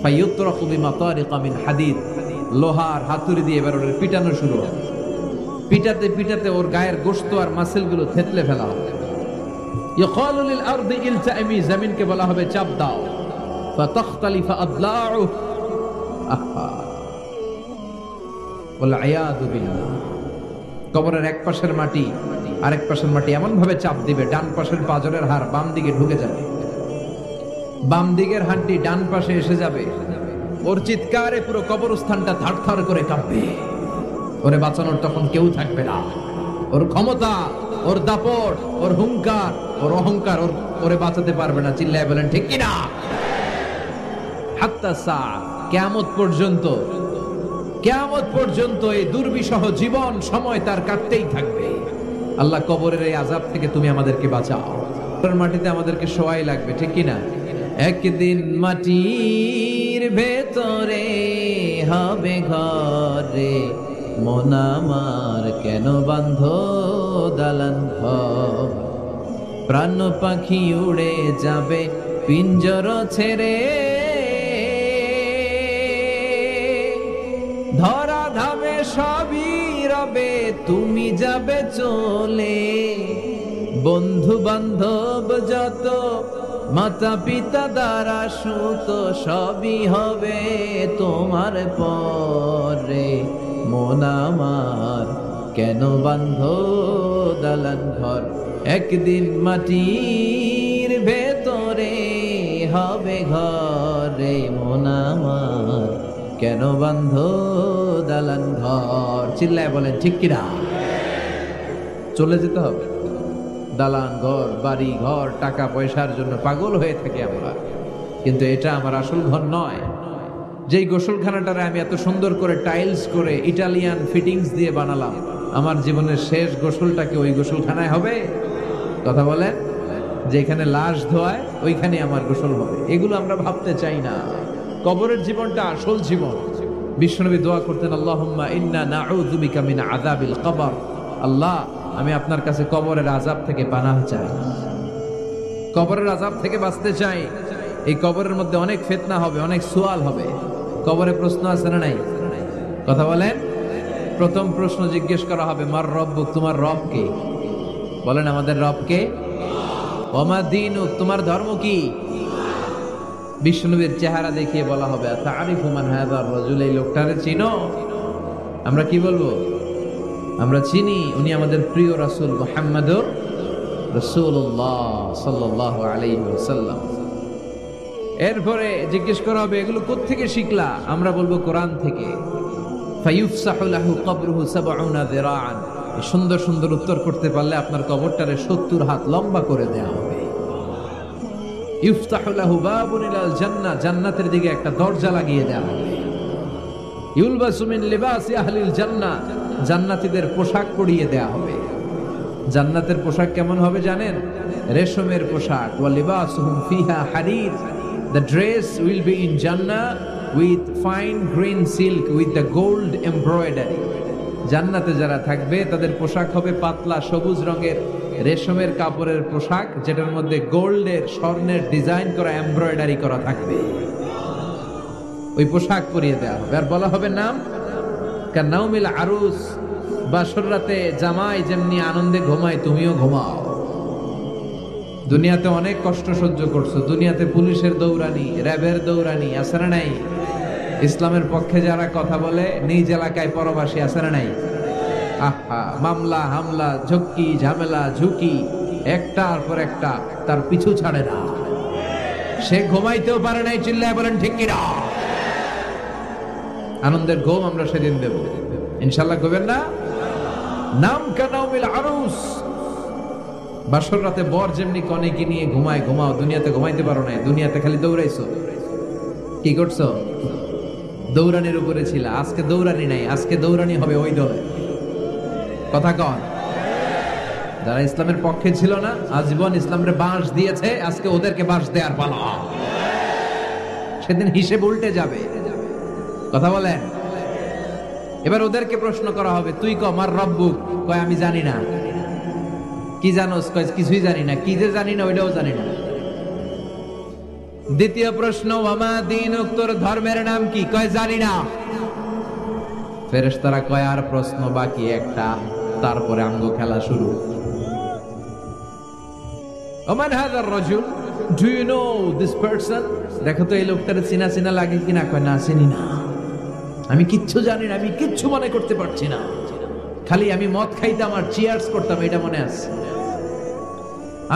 ফায়ুতরাকু বিমাতারিকা মিন হাদিদ, লোহার হাতুড়ি দিয়ে এবার ওর পিটানো শুরু হবে। পিটাতে পিটাতে ওর গায়ের গোশত আর মাসেলগুলো থেতলে ফেলা হবে। ইয়াকালু লিল আরদি ইলতাইমি, জমিনকে বলা হবে চাপ দাও। ফাতাখতালিফু আদলাউ, ওয়াল আয়াযু বিল্লাহ। কবরের এক পাশের মাটি আরেক পাশের মাটি এমন ভাবে চাপ দিবে, ডান পাশের পাঁজরের হাড় বাম দিকে ঢুকে যাবে, বাম দিকের হাড়টি ডান পাশে এসে যাবে। ওর চিৎকারে পুরো কবরস্থানটা থারথার করে কাঁপবে। ওরে বাঁচানোর তখন কেউ থাকবে না। ওর ক্ষমতা, ওর দাপট, ওর হুঙ্কার, ওর অহংকার ওরে বাঁচাতে পারবে না। চিল্লায় বলেন ঠিক কিনা? হাত্তা সা, কিয়ামত পর্যন্ত, কিয়ামত পর্যন্ত এই দুর্বিষহ জীবন সময় তার কাটতেই থাকবে। আল্লাহ, কবরের এই আযাব থেকে তুমি আমাদেরকে বাঁচাও। কবরের মাটিতে আমাদেরকে শোয়াই লাগবে, ঠিক কিনা? একদিন মাটির ভেতরে হবে ঘরে, মন আমার কেন বাঁধ দালান ঘর। প্রাণ পাখি উড়ে যাবে পিঞ্জর ছেড়ে, ধরা ধামে সবই রবে তুমি যাবে চলে। বন্ধু বান্ধব যত, মাতা পিতা দ্বারা সুত, সবই হবে তোমার পরে। মন আমার কেন বাঁধ দালান ঘর, একদিন মাটির ভেতরে হবে ঘরে। মন আমার কেন বাঁধ দালান ঘর। চিল্লায় বলেন ঠিক কিনা? চলে যেতে হবে। দালান ঘর, বাড়ি ঘর, টাকা পয়সার জন্য পাগল হয়ে থাকি আমরা, কিন্তু এটা আমার আসল ঘর নয়। যেই গোসলখানাটারে আমি এত সুন্দর করে টাইলস করে ইটালিয়ান ফিটিংস দিয়ে বানালাম, আমার জীবনের শেষ গোসলটা কি ওই গোসলখানায় হবে? কথা বলেন। যেখানে লাশ ধোয়ায় ওইখানে আমার গোসল হবে, এগুলো আমরা ভাবতে চাই না। কবরের জীবনটা আসল জীবন। বিশ্বনবী দোয়া করতেন, আল্লাহুম্মা ইন্না নাউযু বিকা মিন আযাবিল কবর। আল্লাহ, আমি আপনার কাছে কবরের আযাব থেকে পানাহ চাই, কবরের আযাব থেকে বাঁচতে চাই। এই কবরের মধ্যে অনেক ফিতনা হবে, অনেক সুয়াল হবে। কবরে প্রশ্ন আছে না নাই? কথা বলেন। প্রথম প্রশ্ন জিজ্ঞেস করা হবে, মার রব্বুক, তোমার রব কে? বলেন আমাদের রব কে? ওয়া মা দীনুক, তোমার ধর্ম কি? বিশ্বনবীর চেহারা দেখিয়ে বলা হবে, তারিফু মান হাযার রাজুল, এই লোকটারে চিনো? আমরা কি বলবো? আমরা চিনি, উনি আমাদের প্রিয় রাসূল মুহাম্মদুর রাসূলুল্লাহ সাল্লাল্লাহু আলাইহি ওয়াসাল্লাম। এরপরে জিজ্ঞেস করা হবে, এগুলো কোত্থেকে শিখলা? আমরা বলবো কোরআন থেকে। ফায়ুফসাহু লাহু কবরুহু ৭০ যিরাআন। সুন্দর সুন্দর উত্তর করতে পারলে আপনার কবরটারে ৭০ হাত লম্বা করে দেয়া হবে। ইফতাহু লাহু বাবুন ইলাল জান্নাহ, জান্নাতের দিকে একটা দরজা লাগিয়ে দেয়া হবে। ইউলবাসু মিন লিবাসি আহলিল জান্নাহ, জান্নাতীদের পোশাক পরিয়ে দেয়া হবে। জান্নাতের পোশাক কেমন হবে জানেন? রেশমের পোশাক। ওয়া লিবাসুহুম ফিহা হারির, the dress will be in Jannah with fine green silk with the gold embroidery. জান্নাতে যারা থাকবে তাদের পোশাক হবে পাতলা সবুজ রঙের রেশমের কাপড়ের পোশাক, যেটার মধ্যে গোল্ডের, স্বর্ণের ডিজাইন করা, এমব্রয়ডারি করা থাকবে। ওই পোশাক পরিয়ে দেওয়া হবে। আর বলা হবে নাম কান্নাউমিল আরুস, বাসর রাতে জামাই যেমনি আনন্দে ঘুমায় তুমিও ঘুমাও। দুনিয়াতে অনেক কষ্ট সহ্য করছো, দুনিয়াতে পুলিশের দৌড়ানি, র্যাবের দৌড়ানি, আছে না নাই? ইসলামের পক্ষে যারা কথা বলে নিজ এলাকায় পরবাসী, আছে না নাই? আহা, মামলা হামলা, ঝক্কি ঝামেলা ঝুঁকি একটার পর একটা, তার পিছু ছাড়ে না। সে ঘুমাইতেও পারে নাই। চিল্লায় বলেন ঠিক কিনা? আনন্দের ঘুম আমরা সেদিন দেব ইনশাআল্লাহ। ঘুমেন না? নাম কানাউমিল আরুস, বাসর রাতে বর যেমনি কনেকে নিয়ে ঘুমায় ঘুমাও। দুনিয়াতে ঘুমাইতে পারো নাই, দুনিয়াতে খালি দৌড়াইছো। কি করছো? দৌড়ানির উপরে ছিল। আজকে দৌড়ানি নাই, আজকে দৌড়ানি হবে ওই দলে। কথা কন। যারা ইসলামের পক্ষে ছিল না, আজীবন ইসলামের বাঁশ দিয়েছে, আজকে ওদেরকে বাঁশ দেওয়ার পালা। সেদিন হিসেব উল্টে যাবে। কথা বলেন। এবার ওদেরকে প্রশ্ন করা হবে, তুই ক মার রব্বুক? কয় আমি জানি না। কি জানোস? কয় কিছুই জানি না। কি যে জানি না ওইটাও জানি না। দ্বিতীয় প্রশ্ন, ওয়ামা দীনুক, তোর ধর্মের নাম কি? কয় জানি না। ফেরেশতারা কয় আর প্রশ্ন বাকি একটা, তারপরে আঙ্গ খেলা শুরু। ওমান হাযার রাজুল, do you know this person? দেখো তো এই লোকটার চিনা চিনা লাগে কিনা। কয় না, চিনি না, আমি কিচ্ছু জানি না, আমি কিচ্ছু মনে করতে পারছি না, খালি আমি মদ খাইতাম আর চিয়ার্স করতাম, এটা মনে আছে।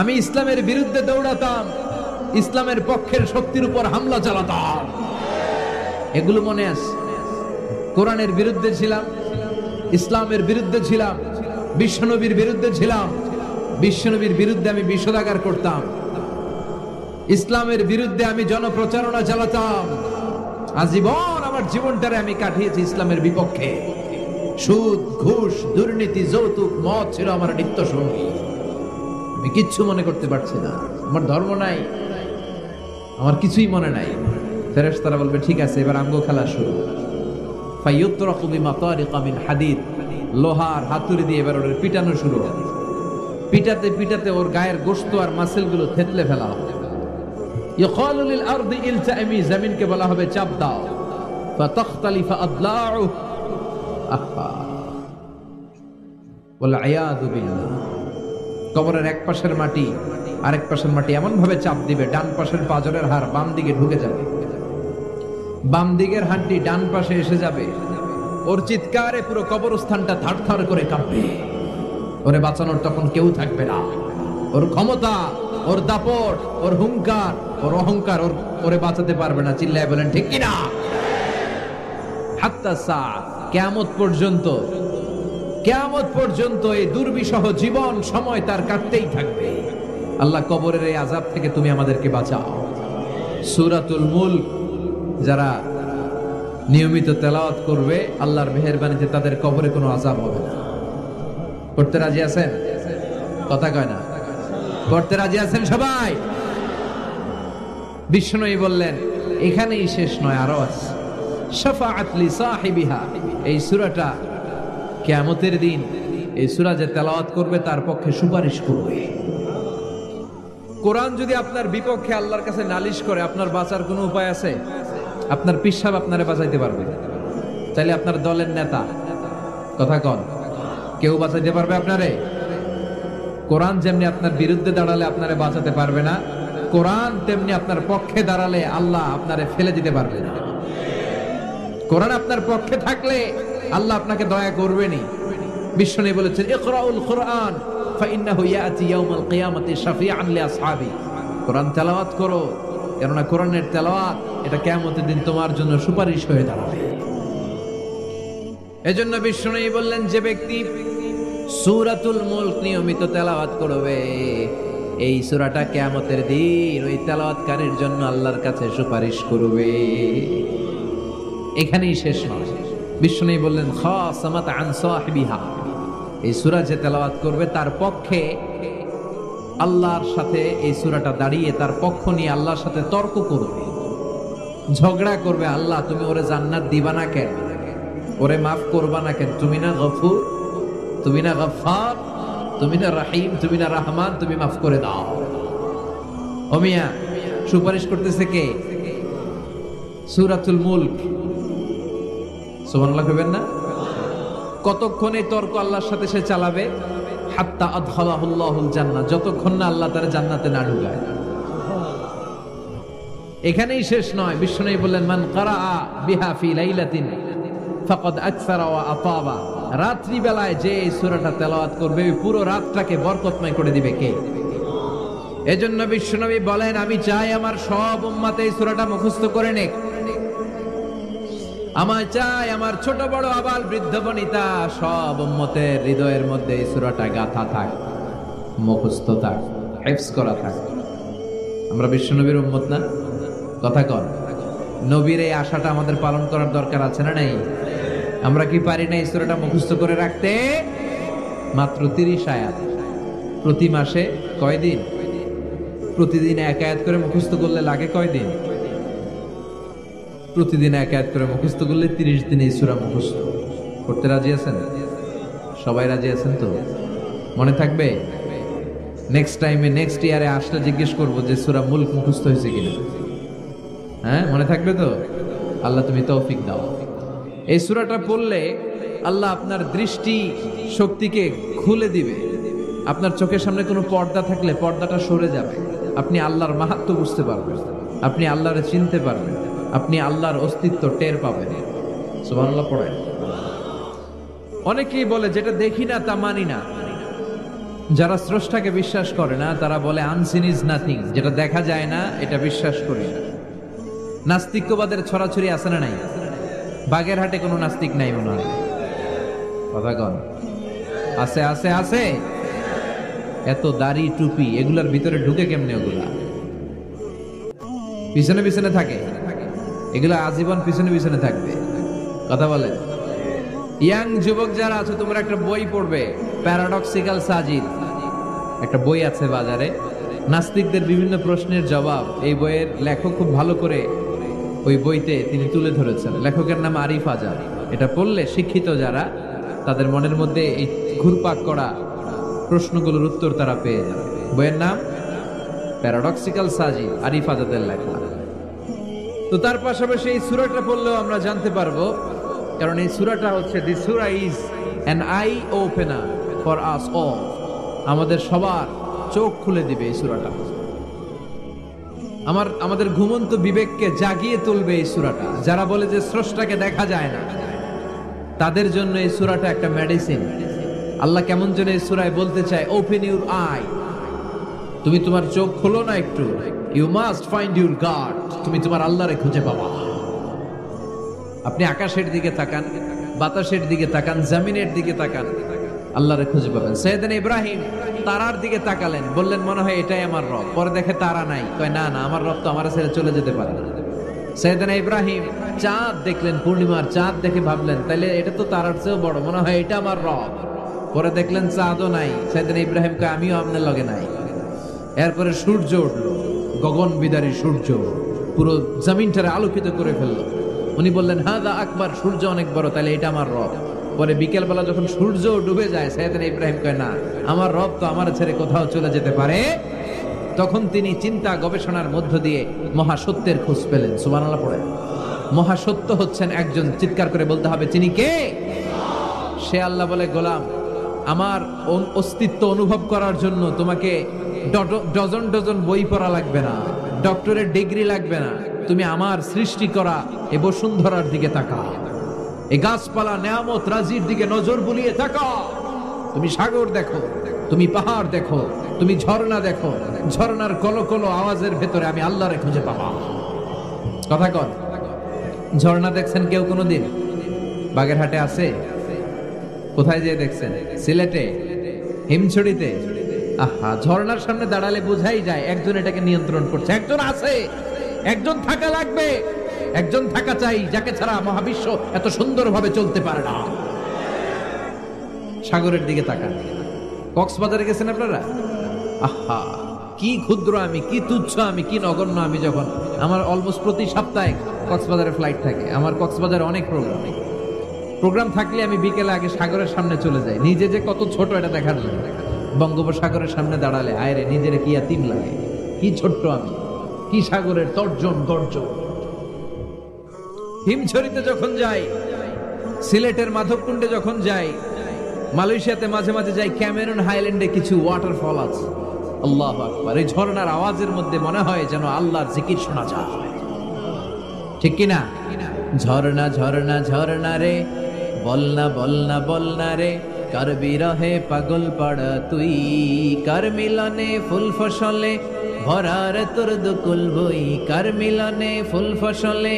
আমি ইসলামের বিরুদ্ধে দৌড়াতাম, ইসলামের পক্ষের শক্তির উপর হামলা চালাতাম, এগুলো মনে আছে। কোরআনের বিরুদ্ধে ছিলাম, ইসলামের বিরুদ্ধে ছিলাম, বিশ্বনবীর বিরুদ্ধে ছিলাম, বিশ্বনবীর বিরুদ্ধে আমি বিষোদাগার করতাম, ইসলামের বিরুদ্ধে আমি জনপ্রচারণা চালাতাম। আজীবন আমার জীবনটারে আমি কাটিয়েছি ইসলামের বিপক্ষে। সুদ, ঘুষ, দুর্নীতি, যৌতুক, মদ ছিল আমার নিত্য সঙ্গী। আমি কিচ্ছু মনে করতে পারছি না, আমার ধর্ম নাই, আমার কিছুই মনে নাই। ফেরেশতারা বলবে ঠিক আছে, এবার আঙ্গ খেলা শুরু। ফায়ুতরাকু বিমাতারিকা মিন হাদিদ, লোহার হাতুড়ি দিয়ে এবার ওর পিটানো শুরু হবে। পিটাতে পিটাতে ওর গায়ের গোশত আর মাসেলগুলো থেতলে ফেলা হবে। ইয়াকালু লিল আরদি ইলতাইমি, জমিনকে বলা হবে চাপ দাও। ফাতাখতালিফা আদলাউ, আহা ওয়াল আয়াযু বিল্লাহ। কবরের এক পাশের মাটি আরেক পাশের মাটি এমন ভাবে চাপ দিবে, ডান পাশের পাজরের হাড় বাম দিকে ঢুকে যাবে, বাম দিকের হাড্ডি ডান পাশে এসে যাবে। ওর চিৎকারে পুরো কবরস্থানটা থারথার করে কাঁপবে। ওরে বাঁচানোর তখন কেউ থাকবে না। ওর ক্ষমতা, ওর দাপট, ওর হুঙ্কার, ওর অহংকার ওরে বাঁচাতে পারবে না। চিল্লায় বলেন ঠিক কিনা? হাত্তা সা, কিয়ামত পর্যন্ত, কিয়ামত পর্যন্ত এই দুর্বিষহ জীবন সময় তার কাটতেই থাকবে। আল্লাহ কবরের এই আযাব থেকে তুমি আমাদেরকে বাঁচাও। সূরাতুল মুলক যারা নিয়মিত তেলাওয়াত করবে, আল্লাহর মেহেরবানিতে তাদের কবরে কোনো আযাব হবে না। করতে রাজি আছেন? কথা কয় না, করতে রাজি আছেন সবাই? বিষ্ণুই বললেন এখানেই শেষ নয়, আরো আছে। শাফাআত লি সাহিবিহা, এই সূরাটা কিয়ামতের দিন এই সূরা যে তেলাওয়াত করবে তার পক্ষে সুপারিশ করবে। কোরআন যদি আপনার বিপক্ষে আল্লাহর কাছে নালিশ করে, আপনার বাঁচার কোনো উপায় আছে? আপনার পীর সাহেব আপনারে বাঁচাইতে পারবে? তাইলে আপনার দলের নেতা, কথা কন, কেউ বাঁচাইতে পারবে আপনারে? কোরআন যেমনি আপনার বিরুদ্ধে দাঁড়ালে আপনারে বাঁচাতে পারবে না, কোরআন তেমনি আপনার পক্ষে দাঁড়ালে আল্লাহ আপনারে ফেলে দিতে পারবে না। কোরআন আপনার পক্ষে থাকলে আল্লাহ আপনাকে দয়া করবেনই। বিষ্ণু বলেছেন ইকরাউল কুরআন ফাইন্নাহু ইয়াতি ইয়াউমাল কিয়ামাতি শাফিআন লিআসহাবি। কোরআন তেলাওয়াত করো, কেননা কোরআনের তেলাওয়াত এটা কিয়ামতের দিন তোমার জন্য সুপারিশ হয়ে দাঁড়াবে। এজন্য বিষ্ণু বললেন যে ব্যক্তি সূরাতুল মুলক নিয়মিত তেলাওয়াত করবে, এই সূরাটা কিয়ামতের দিন ওই তেলাওয়াতকারীর জন্য আল্লাহর কাছে সুপারিশ করবে। এখানেই শেষ নয়, বিষ্ণু বললেন খাসামাত আন সাহিবিহা, এই সূরা যে তেলাওয়াত করবে তার পক্ষে আল্লাহর সাথে এই সূরাটা দাঁড়িয়ে তার পক্ষ নিয়ে আল্লাহর সাথে তর্ক করবে, ঝগড়া করবে। আল্লাহ তুমি ওরে জান্নাত দিবা না কেন? ওরে মাফ করবা না কেন? তুমি না গফুর, তুমি না গফফার, তুমি না রাহিম, তুমি না রহমান, তুমি মাফ করে দাও। ও মিয়া, সুপারিশ করতেছে কে? সূরাতুল মুলক। সুবহানাল্লাহ কইবেন না? কতক্ষণ এই তর্ক আল্লাহর সাথে সে চালাবে? হাত্তা আদখালাহুল্লাহুল জান্নাহ, যতক্ষণ না আল্লাহ তার জান্নাতে না ঢুকায়। এখানেই শেষ নয়, বিষ্ণু বললেন মান কারাআ বিহা ফি লাইলাতিন ফাকাদ আকসারা ওয়া আতাবা, রাত্রি বেলায় যে এই সূরাটা তেলাওয়াত করবে পুরো রাতটাকে বরকতময় করে দিবে কে? এজন্য বিশ্বনবী বলেন আমি চাই আমার সব উম্মত এই সূরাটা মুখস্থ করে নেক। আমার চাই আমার ছোট বড় আবাল বৃদ্ধ বনিতা সব উম্মতের হৃদয়ের মধ্যে এই সূরাটা গাথা থাক, মুখস্থ থাক, হিফজ করা থাক। আমরা বিশ্বনবীর উম্মত না? কথা কন। নবীর এই আশাটা আমাদের পালন করার দরকার আছে না নাই? আমরা কি পারি না এই সূরাটা মুখস্থ করে রাখতে? মাত্র 30 আয়াত, প্রতি মাসে কয়দিন? প্রতিদিন এক আয়াত করে মুখস্থ করলে লাগে কয়দিন? প্রতিদিন এক আয়াত করে মুখস্থ করলে 30 দিনে এই সূরা মুখস্থ করতে রাজি আছেন? সবাই রাজি আছেন তো? মনে থাকবে? নেক্সট টাইমে নেক্সট ইয়ারে আসলে জিজ্ঞেস করবো যে সূরা মুলক মুখস্থ হয়েছে কিনা। হ্যাঁ, মনে থাকবে তো? আল্লাহ তুমি তৌফিক দাও। এই সূরাটা পড়লে আল্লাহ আপনার দৃষ্টি শক্তিকে খুলে দিবে। আপনার চোখের সামনে কোনো পর্দা থাকলে পর্দাটা সরে যাবে। আপনি আল্লাহর মাহাত্ম্য বুঝতে পারবেন, আপনি আল্লাহরে চিনতে পারবেন, আপনি আল্লাহর অস্তিত্ব টের পাবেন। সুবহানাল্লাহ পড়েন। অনেকেই বলে যেটা দেখি না তা মানি না। যারা স্রষ্টাকে বিশ্বাস করে না তারা বলে আনসিন ইজ নাথিং, যেটা দেখা যায় না এটা বিশ্বাস করি না। নাস্তিক্যবাদের ছড়াছড়ি আছে না নাই? বাগেরহাটে কোনো নাস্তিক নাই মনে হয়, কথা কন। আছে আছে আছে। এত দাড়ি টুপি এগুলার ভিতরে ঢুকে কেমনে? ওগুলা পিছনে পিছনে থাকে, এগুলা আজীবন পিছনে পিছনে থাকবে। কথা বলে। ইয়াং যুবক যারা আছে তোমরা একটা বই পড়বে, প্যারাডক্সিক্যাল সাজিদ, একটা বই আছে বাজারে, নাস্তিকদের বিভিন্ন প্রশ্নের জবাব। এই বইয়ের লেখক খুব ভালো করে ওই বইতে তিনি তুলে ধরেছেন। লেখকের নাম আরিফ আজাদ। এটা পড়লে শিক্ষিত যারা, তাদের মনের মধ্যে এই ঘুরপাক করা প্রশ্নগুলোর উত্তর তারা পেয়ে যাবে। বইয়ের নাম প্যারাডক্সিক্যাল সাজিদ, আরিফ আজাদের লেখা। তো তার পাশাপাশি এই সূরাটা পড়লেও আমরা জানতে পারবো, কারণ এই সূরাটা হচ্ছে the surah is an eye opener for us all. আমাদের সবার চোখ খুলে দিবে এই সূরাটা। আমাদের ঘুমন্ত বিবেককে জাগিয়ে তুলবে এই সূরাটা। যারা বলে যে স্রষ্টাকে দেখা যায় না, তাদের জন্য এই সূরাটা একটা মেডিসিন। আল্লাহ কেমন যেন এই সূরায় বলতে চায়, ওপেন ইউর আই। তুমি তোমার চোখ খোলো না একটু। You must find your god. তুমি তোমার আল্লাহরে খুঁজে পাবা। আপনি আকাশের দিকে তাকান, বাতাসের দিকে তাকান, জমিনের দিকে তাকান, আল্লাহরে খুঁজে পাবেন। সাইয়েদনা ইব্রাহিম তারার দিকে তাকালেন, বললেন মনে হয় এটাই আমার রব। পরে দেখে তারা নাই, কয় না না, আমার রব তো আমার ছেড়ে চলে যেতে পারে না। সাইয়েদনা ইব্রাহিম চাঁদ দেখলেন, পূর্ণিমার চাঁদ দেখে ভাবলেন তাইলে এটা তো তারার চেয়েও বড়, মনে হয় এটা আমার রব। পরে দেখলেন চাঁদও নাই। সাইয়েদনা ইব্রাহিম কয় আমিও আপনার লগে নাই। এরপরে সূর্য উঠলো, গগন বিদারী সূর্য পুরো জমিনটারে আলোকিত করে ফেললো। উনি বললেন হাদা আকবার, সূর্য অনেক বড়, তাহলে এটা আমার রব। পরে বিকেলবেলা যখন সূর্য ডুবে যায়, সাইয়েদনা ইব্রাহিম কয় না, আমার রব তো আমার ছেড়ে কোথাও চলে যেতে পারে। তখন তিনি চিন্তা গবেষণার মধ্য দিয়ে মহাসত্যের খোঁজ পেলেন। সুবহানাল্লাহ পড়ে। মহাসত্য হচ্ছেন একজন, চিৎকার করে বলতে হবে তিনি কে? সে আল্লাহ বলে, গোলাম আমার অস্তিত্ব অনুভব করার জন্য তোমাকে ডজন ডজন বই পড়া লাগবে না, ডক্টরের ডিগ্রি লাগবে না। তুমি আমার সৃষ্টি করা এই বসুন্ধরার দিকে তাকাও, এই গাছপালা নেয়ামত রাজির দিকে নজর বুলিয়ে তাকাও। তুমি সাগর দেখো, তুমি পাহাড় দেখো, তুমি ঝর্ণা দেখো। ঝর্ণার কলকল আওয়াজের ভেতরে আমি আল্লাহরে খুঁজে পাবা। কথা কন। ঝর্ণা দেখছেন কেউ কোনোদিন? বাগেরহাটে আছে? কোথায় যেয়ে দেখছেন? সিলেটে, হিমছড়িতে। আহা, ঝর্ণার সামনে দাঁড়ালে বোঝাই যায় একজন এটাকে নিয়ন্ত্রণ করছে। একজন আছে, একজন থাকা লাগবে, একজন থাকা চাই, যাকে ছাড়া মহাবিশ্ব এত সুন্দরভাবে চলতে পারে না। সাগরের দিকে তাকান। কক্সবাজারে গেছেন আপনারা? আহা, কি ক্ষুদ্র আমি, কি তুচ্ছ আমি, কি নগণ্য আমি। যখন আমার অলমোস্ট প্রতি সপ্তাহে কক্সবাজারে ফ্লাইট থাকে, আমার কক্সবাজারে অনেক প্রোগ্রাম থাকলে আমি বিকেলে আগে সাগরের সামনে চলে যাই, নিজে যে কত ছোট এটা দেখার জন্য। বঙ্গোপসাগরের সামনে দাঁড়ালে আয়রে নিজের কি ইয়াতিম লাগে, কি ছোট্ট আমি, কি সাগরের তর্জন গর্জন। হিমছড়িতে যখন যাই, সিলেটের মাধবকুণ্ডে যখন যাই, মালয়েশিয়াতে মাঝে মাঝে যাই, ক্যামেরন হাইল্যান্ডে কিছু ওয়াটারফল আছে। আল্লাহু আকবার। এই ঝর্ণার আওয়াজের মধ্যে মনে হয় যেন আল্লাহর জিকির শোনা যায়, ঠিক কিনা? ঝর্ণা ঝর্ণা ঝর্ণা রে, বলনা বলনা বলনা রে, কার বিরহে পাগল পাড়া তুই, কার মিলনে ফুল ফসলে ভরার তোর দুকুল বই, কার মিলনে ফুল ফসলে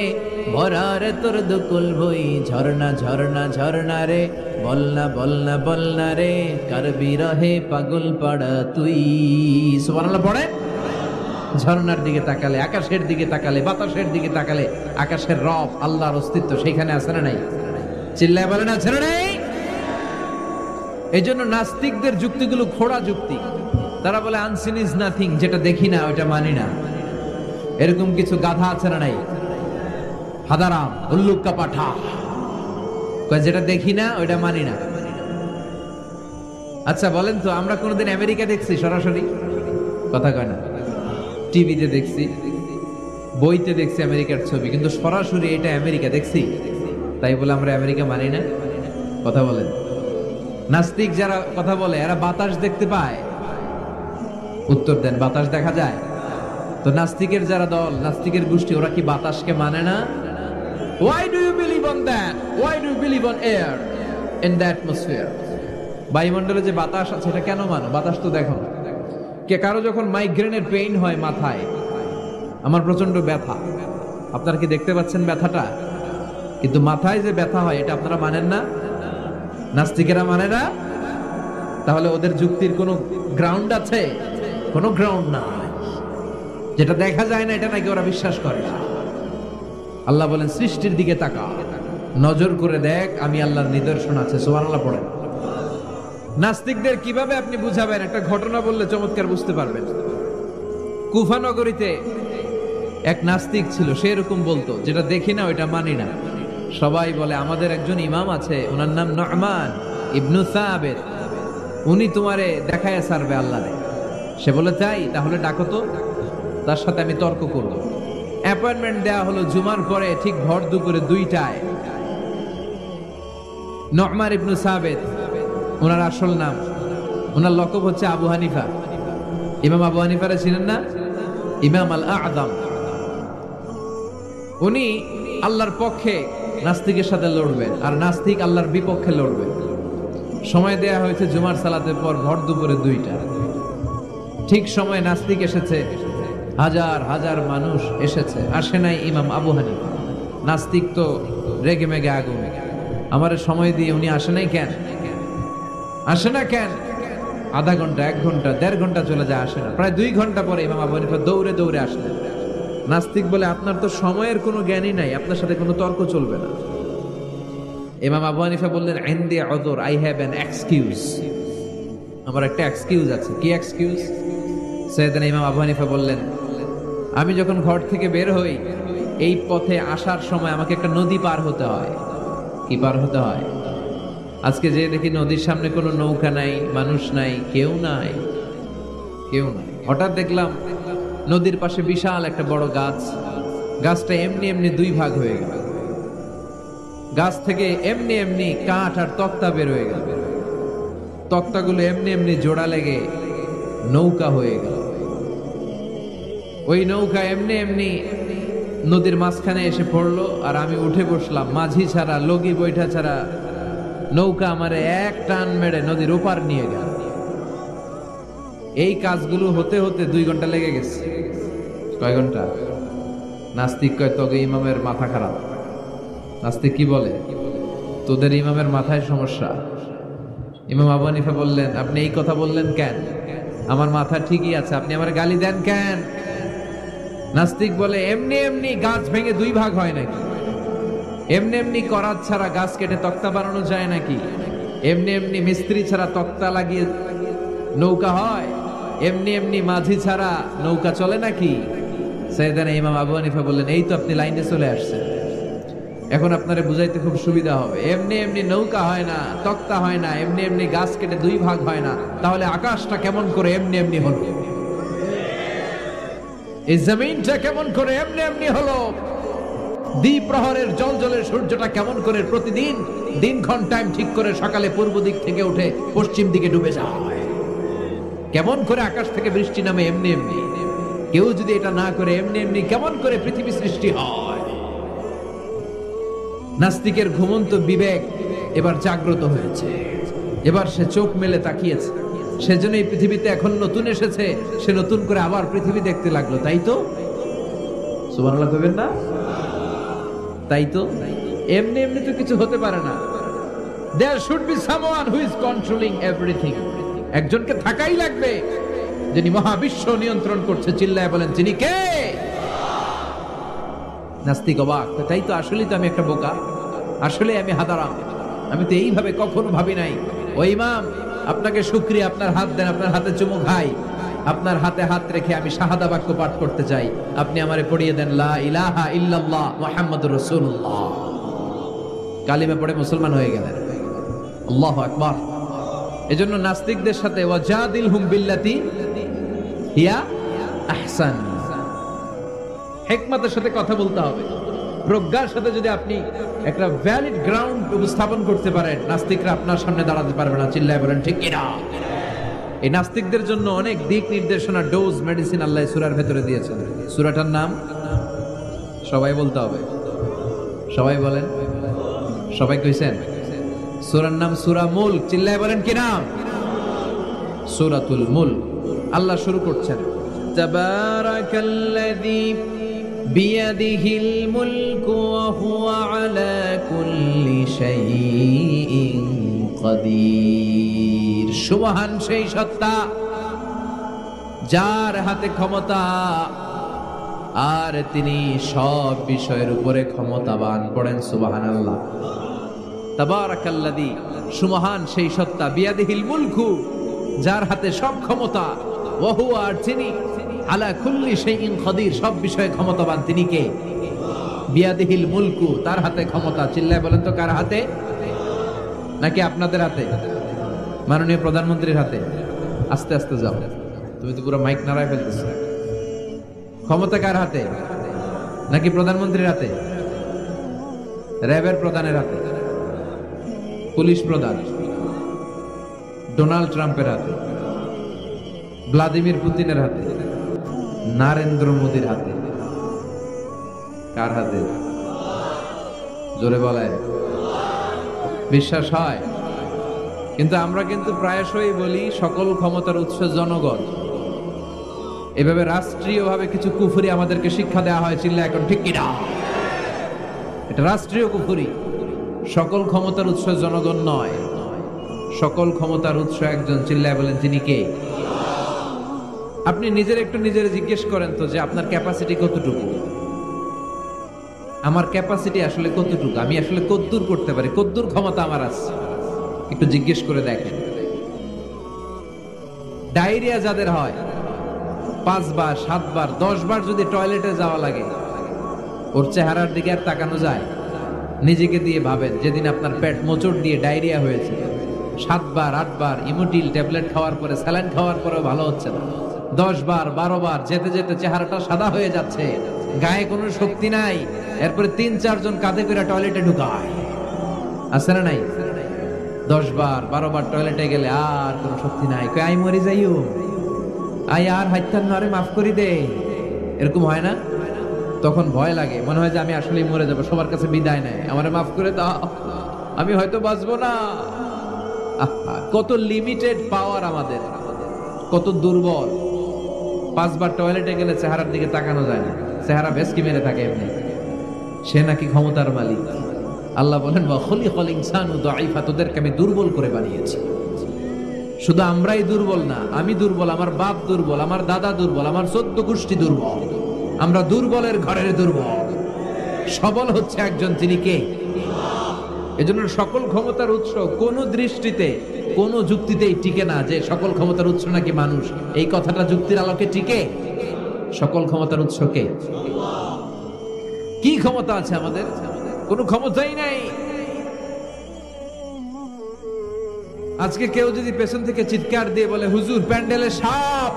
ভরার তোর দুকুল বই। ঝর্ণা ঝর্ণা ঝর্ণা রে, বলনা বলনা বলনা রে, কার বিরহে পাগল পাড়া তুই। সুবহানাল্লাহ পড়ে। ঝর্ণার দিকে তাকালে, আকাশের দিকে তাকালে, বাতাসের দিকে তাকালে আকাশের রব আল্লাহর অস্তিত্ব সেইখানে আছে না নাই? চিল্লায় বলেন আছে না নাই? এই জন্য নাস্তিকদের যুক্তিগুলো খোড়া যুক্তি। তারা বলে আনসিন ইজ নাথিং, যেটা দেখি না ওইটা মানি না। এরকম কিছু গাধা আছে না নাই? হাদারাম, উল্লুক্কা পাঠা, যেটা দেখি না ওইটা মানি না। আচ্ছা বলেন তো, আমরা কোনোদিন আমেরিকা দেখছি সরাসরি? কথা কয় না। টিভিতে দেখছি, বইতে দেখছি আমেরিকার ছবি, কিন্তু সরাসরি এটা আমেরিকা দেখছি, তাই বলে আমরা আমেরিকা মানি না? কথা বলেন। নাস্তিক যারা কথা বলে এরা বাতাস দেখতে পায়? উত্তর দেন, বাতাস দেখা যায়? তো নাস্তিকের যারা দল, নাস্তিকের গোষ্ঠী, ওরা কি বাতাসকে মানে না? Why do you believe on that? Why do you believe on air in the atmosphere? বায়ুমণ্ডলে যে বাতাস আছে এটা কেন মানো? বাতাস তো দেখো না। কে কারো যখন মাইগ্রেনের পেইন হয় মাথায়, আমার প্রচন্ড ব্যথা, আপনারা কি দেখতে পাচ্ছেন ব্যথাটা? কিন্তু মাথায় যে ব্যথা হয় এটা আপনারা মানেন না, নাস্তিকেরা মানে না। তাহলে ওদের যুক্তির কোনো গ্রাউন্ড আছে? কোনো গ্রাউন্ড না। যেটা দেখা যায় না এটা নাকি ওরা বিশ্বাস করে। আল্লাহ বলেন সৃষ্টির দিকে তাকা, নজর করে দেখ, আমি আল্লাহর নিদর্শন আছে। সুবহানাল্লাহ পড়েন। নাস্তিকদের কিভাবে আপনি বুঝাবেন? একটা ঘটনা বললে চমৎকার বুঝতে পারবেন। কুফা নগরীতে এক নাস্তিক ছিল, সে এরকম বলতো, যেটা দেখি না ওইটা মানি না। সবাই বলে আমাদের একজন ইমাম আছে, ওনার নাম নু'মান ইবনু সাবিত, উনি তোমারে দেখায় ছাড়বে আল্লাহরে। সে বলে তাই, তাহলে ডাকো তো, তার সাথে আমি তর্ক করব। অ্যাপয়েন্টমেন্ট দেওয়া হলো জুমার পরে ঠিক ভর দুপুরে 2টায়। নু'মান ইবনু সাবিত ওনার আসল নাম, ওনার লকব হচ্ছে আবু হানিফা। ইমাম আবু হানিফারে চিনেন না? ইমাম আল আযম। উনি আল্লাহর পক্ষে নাস্তিকের সাথে লড়বেন, আর নাস্তিক আল্লাহর বিপক্ষে লড়বেন। সময় দেয়া হয়েছে জুমার সালাতের পর ভর দুপুরে 2টা। ঠিক সময় নাস্তিক এসেছে, হাজার হাজার মানুষ এসেছে, আসে নাই ইমাম আবু হানিফা। নাস্তিক তো রেগে মেগে আগুন, আমার সময় দিয়ে উনি আসে নাই কেন? আসে না কেন? আধা ঘন্টা, 1 ঘন্টা, 1.5 ঘন্টা চলে যায়, আসে না। প্রায় 2 ঘন্টা পরে ইমাম আবু হানিফা দৌড়ে দৌড়ে আসলেন। নাস্তিক বলে আপনার তো সময়ের কোনো জ্ঞানই নাই, আপনার সাথে কোনো তর্ক চলবে না। ইমাম আবু হানিফা বললেন ইনদি উযর, আই হ্যাভ অ্যান এক্সকিউজ, আমার একটা এক্সকিউজ আছে। কি এক্সকিউজ? সাইয়েদনা ইমাম আবু হানিফা বললেন, আমি যখন ঘর থেকে বের হই, এই পথে আসার সময় আমাকে একটা নদী পার হতে হয়। কি পার হতে হয়? আজকে যে দেখি নদীর সামনে কোনো নৌকা নাই, মানুষ নাই, কেউ নাই, কেউ নাই। হঠাৎ দেখলাম নদীর পাশে বিশাল একটা বড় গাছ, গাছটা এমনি এমনি 2 ভাগ হয়ে গেল। গাছ থেকে এমনি এমনি কাঠ আর তক্তা বের হয়ে গেল, তক্তাগুলো এমনি এমনি জোড়া লেগে নৌকা হয়ে গেল। ওই নৌকা এমনি এমনি নদীর মাঝখানে এসে পড়লো, আর আমি উঠে বসলাম। মাঝি ছাড়া, লগি বৈঠা ছাড়া নৌকা আমারে এক টান মেরে নদীর ওপার নিয়ে গেল। এই কাজগুলো হতে হতে 2 ঘন্টা লেগে গেছে। কয় ঘন্টা? নাস্তিক কয় তোকে ইমামের মাথা খারাপ। নাস্তিক কি বলে? তোদের ইমামের মাথায় সমস্যা। ইমাম আবু হানিফা বললেন, আপনি এই কথা বললেন কেন? আমার মাথা ঠিকই আছে, আপনি আমার গালি দেন কেন? নাস্তিক বলে এমনি এমনি গাছ ভেঙে 2 ভাগ হয় নাকি? এমনি এমনি করাত ছাড়া গাছ কেটে তক্তা বানানো যায় নাকি? এমনি এমনি মিস্ত্রি ছাড়া তক্তা লাগিয়ে নৌকা হয়? এমনি এমনি মাঝি ছাড়া নৌকা চলে নাকি? সাইয়েদনা ইমাম আবু হানিফা বললেন, এই তো আপনি লাইনে চলে আসছেন, এখন আপনারে বুঝাইতে খুব সুবিধা হবে। এমনি এমনি নৌকা হয় না, তক্তা হয় না, এমনি এমনি গাছ কেটে 2 ভাগ হয় না, তাহলে আকাশটা কেমন করে এমনি এমনি হলো? এই জমিনটা কেমন করে এমনি এমনি হলো? দ্বিপ্রহরের জলজলের সূর্যটা কেমন করে প্রতিদিন দিনক্ষণ টাইম ঠিক করে সকালে পূর্ব দিক থেকে উঠে পশ্চিম দিকে ডুবে যায়? কেমন করে আকাশ থেকে বৃষ্টি নামে এমনি এমনি? কেউ যদি এটা না করে এমনি এমনি কেমন করে পৃথিবী সৃষ্টি হয়? নাস্তিকের ঘুমন্ত বিবেক এবার জাগ্রত হয়েছে, এবার সে চোখ মেলে তাকিয়েছে। সেজন্য এই পৃথিবীতে এখন নতুন এসেছে, সে নতুন করে আবার পৃথিবী দেখতে লাগলো। তাই তো? সুবহানাল্লাহ কইবেন না? তাই তো? এমনি এমনি তো কিছু হতে পারে না। There should be someone who is controlling everything. একজনকে থাকাই লাগবে যিনি মহাবিশ্ব নিয়ন্ত্রণ করছে। চিল্লায় বলেন, যিনি কে? নাস্তিক অবাক, তাই তো, আসলেই তো আমি একটা বোকা, আসলে আমি হাদারাম, আমি তো এইভাবে কখনো ভাবি নাই। ও ইমাম, আপনাকে শুকরিয়া, আপনার হাত দেন, আপনার হাতে চুমু খাই, আপনার হাতে হাত রেখে আমি শাহাদা বাক্য পাঠ করতে চাই, আপনি আমারে পড়িয়ে দেন লা ইলাহা ইল্লাল্লাহ মুহাম্মাদুর রাসূলুল্লাহ। কালিমা পড়ে মুসলমান হয়ে গেলেন। আল্লাহু আকবার। এজন্য নাস্তিকদের সাথে ওয়াজাদিলহুম বিল্লাতি হিয়া আহসান, হিকমতের সাথে কথা বলতে হবে। প্রজ্ঞার সাথে যদি আপনি একটা ভ্যালিড গ্রাউন্ড উপস্থাপন করতে পারেন, নাস্তিকরা আপনার সামনে দাঁড়াতে পারবে না। চিল্লায় বলেন ঠিক কিনা? এই নাস্তিকদের জন্য অনেক দিক নির্দেশনা, ডোজ, মেডিসিন আল্লাহ সূরার ভেতরে দিয়েছেন। সূরাটার নাম সবাই বলতে হবে। সবাই বলেন, সবাই কইছেন? সূরার নাম সূরা মুলক। চিল্লায় বলেন কি নাম? সূরাতুল মুলক। আল্লাহ শুরু করছেন, তাবারাকাল্লাযী বিয়াদিহিল মুলকু ওয়া হুয়া আলা কুল্লি শাইইন কাদির। সুবহান সেই সত্তা যার হাতে ক্ষমতা, আর তিনি সব বিষয়ের উপরে ক্ষমতাবান। পড়েন সুবহানাল্লাহ। তাবারাকাল্লাযী, সুবহান সেই সত্তা, বিয়াদিহিল মুলকু, যার হাতে সব ক্ষমতা, ওয়া হুয়া, আর তিনি, আলা কুল্লি শাইইন কাদির, সব বিষয়ে ক্ষমতাবান। তিনি কে? বিয়াদিহিল মুলকু, তার হাতে ক্ষমতা। চিল্লায় বলেন তো কার হাতে? নাকি আপনাদের হাতে? মাননীয় প্রধানমন্ত্রীর হাতে? আস্তে আস্তে যাও, তুমি তো পুরো মাইক নাড়ায় ফেলতেছো। ক্ষমতা কার হাতে? নাকি প্রধানমন্ত্রীর হাতে? র্যাবের প্রধানের হাতে? পুলিশ প্রধান ডোনাল্ড ট্রাম্পের হাতে? ভ্লাদিমির পুতিনের হাতে? নরেন্দ্র মোদীর হাতে? কার হাতে? জোরে বলেন। বিশ্বাস হয়? কিন্তু আমরা কিন্তু প্রায়শই বলি সকল ক্ষমতার উৎস জনগণ। এভাবে রাষ্ট্রীয়ভাবে কিছু কুফরি আমাদেরকে শিক্ষা দেওয়া হয়। চিল্লা এখন ঠিক কিনা? এটা রাষ্ট্রীয় কুফরি। সকল ক্ষমতার উৎস জনগণ নয়, সকল ক্ষমতার উৎস একজন। চিল্লায় বলেন তিনি কে? আপনি নিজের একটু নিজের জিজ্ঞেস করেন তো যে আপনার ক্যাপাসিটি কতটুকু? আমার ক্যাপাসিটি আসলে কতটুকু? আমি আসলে কদ্দূর করতে পারি? কদ্দূর ক্ষমতা আমার আছে? একটু জিজ্ঞেস করে দেখেন। ডায়রিয়া যাদের হয়, 5 বার 7 বার 10 বার যদি টয়লেটে যাওয়া লাগে, ওর চেহারার দিকে আর তাকানো যায়? নিজেকে দিয়ে ভাবেন, যেদিন আপনার পেট মোচড় দিয়ে ডায়রিয়া হয়েছে, 7 বার 8 বার ইমোটিল ট্যাবলেট খাওয়ার পরে, স্যালাইন খাওয়ার পরেও ভালো হচ্ছে না, 10 বার 12 বার যেতে যেতে চেহারাটা সাদা হয়ে যাচ্ছে, গায়ে কোনো শক্তি নাই, এরপরে 3-4 জন কাঁধে করে টয়লেটে ঢুকায়, আছে না নাই? 10 বার 12 বার টয়লেটে গেলে আর কোনো শক্তি নাই, কই আই মরে যাইও, আই আর হাইতান নারে মাফ করি দে, এরকম হয় না? তখন ভয় লাগে, মনে হয় যে আমি আসলেই মরে যাবো, সবার কাছে বিদায় নেয়, আমারে মাফ করে দাও, আমি হয়তো বাঁচবো না। কত লিমিটেড পাওয়ার আমাদের, কত দুর্বল। 5 বার টয়লেটে গেলে চেহারার দিকে তাকানো যায় না, চেহারা ভেসকি মেরে থাকে এমনি। সে নাকি ক্ষমতার মালিক। আল্লাহ বলেন ওয়া খুলিকাল ইনসানু দাঈফা, তোদেরকে আমি দুর্বল করে বানিয়েছি। শুধু আমরাই দুর্বল না, আমি দুর্বল, আমার বাপ দুর্বল, আমার দাদা দুর্বল, আমার 14 গোষ্ঠী দুর্বল। আমরা দুর্বলের ঘরের দুর্বল। সবল হচ্ছে একজন, তিনি কে? এজন্য সকল ক্ষমতার উৎস কোন দৃষ্টিতে, কোন যুক্তিতেই টিকে না যে সকল ক্ষমতার উৎস নাকি মানুষ। এই কথাটা যুক্তির আলোকে টিকে? সকল ক্ষমতার উৎস কে? কি ক্ষমতা আছে আমাদের? কোনো ক্ষমতাই নাই। আজকে কেউ যদি পেছন থেকে চিৎকার দিয়ে বলে হুজুর প্যান্ডেলে সাপ,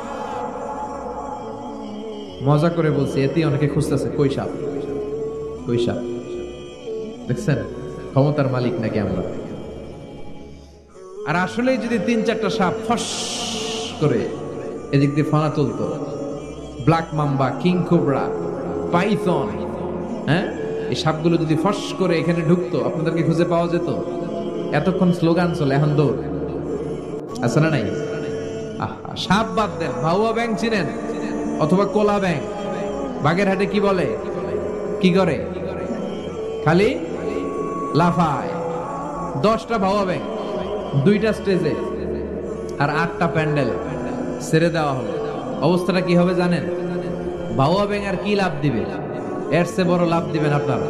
মজা করে বলছি, এতে অনেকে খুঁজতেছে কই সাপ, কই সাপ। দেখছেন ক্ষমতার মালিক নাকি আমরা? আর আসলেই যদি 3-4টা সাপ ফস করে এদিক দিয়ে ফানা তুলতো, black mamba, king cobra, python, হ্যাঁ, এই সাপগুলো যদি ফস করে এখানে ঢুকতো, আপনাদেরকে খুঁজে পাওয়া যেত? এতক্ষণ স্লোগান চলে, এখন দৌড়। আছে না নাই? সাপ বাদ দেন, ভাউয়া ব্যাং চিনেন? অথবা কোলা ব্যাং? বাগেরহাটে কি বলে, কি করে? খালি লাফায়। 10টা ভাউয়া ব্যাং, 2টা স্টেজে আর 8টা প্যান্ডেলে ছেড়ে দেওয়া হলো। অবস্থাটা কি হবে জানেন? ভাউয়া ব্যাং আর কি লাভ দিবে? এর চেয়ে বড় লাভ দিবেন আপনারা।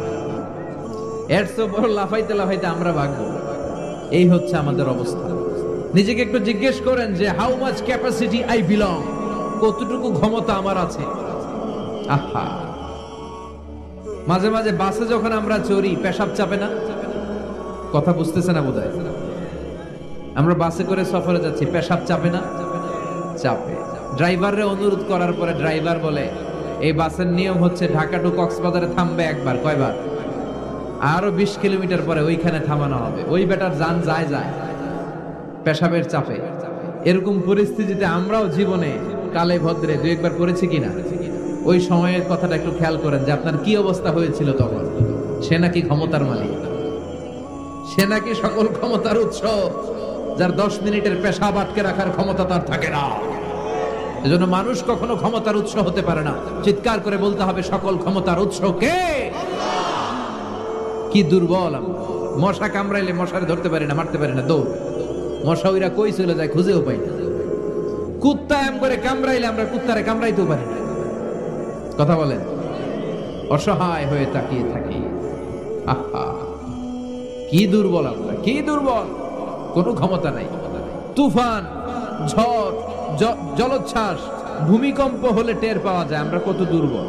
এর চেয়ে বড় লাফাইতে লাফাইতে আমরা ভাগবো। এই হচ্ছে আমাদের অবস্থা। নিজেকে একটু জিজ্ঞেস করেন যে how much capacity I belong, কতটুকু ক্ষমতা আমার আছে। আহা, মাঝে মাঝে বাসে যখন আমরা চড়ি, পেশাব চাপে না? কথা বুঝতেছে না বোধহয়। আমরা বাসে করে সফরে যাচ্ছি, পেশাব চাপে না? চাপে। ড্রাইভাররে অনুরোধ করার পরে ড্রাইভার বলে এই বাসের নিয়ম হচ্ছে ঢাকা টু কক্সবাজারে থামবে একবার, কয়বার? আরো 20 কিলোমিটার পরে ওইখানে থামানো হবে। ওই বেটার যান যায় যায় পেশাবের চাপে। এরকম পরিস্থিতিতে আমরাও জীবনে কালে ভদ্রে দুই একবার করেছি কিনা? ওই সময়ের কথাটা একটু খেয়াল করেন যে আপনার কি অবস্থা হয়েছিল তখন। সে নাকি ক্ষমতার মালিক, সে নাকি সকল ক্ষমতার উৎস, যার 10 মিনিটের পেশাব আটকে রাখার ক্ষমতা তার থাকে না। এজন্য মানুষ কখনো ক্ষমতার উৎস হতে পারে না। চিৎকার করে বলতে হবে, সকল ক্ষমতার উৎস কে? কি দুর্বল আমরা। মশা কামড়াইলে মশারে ধরতে পারি না, মারতে পারি না, দৌড়। মশা ওইরা কই চলে যায় খুঁজেও পাই না। কুত্তা এম করে কামড়াইলে আমরা কুত্তারে কামড়াইতেও পারি না। কথা বলেন, অসহায় হয়ে তাকিয়ে থাকি। আহা, কি দুর্বল আমরা, কি দুর্বল। কোনো ক্ষমতা নাই। তুফান, ঝড়, জলোচ্ছ্বাস, ভূমিকম্প হলে টের পাওয়া যায় আমরা কত দুর্বল।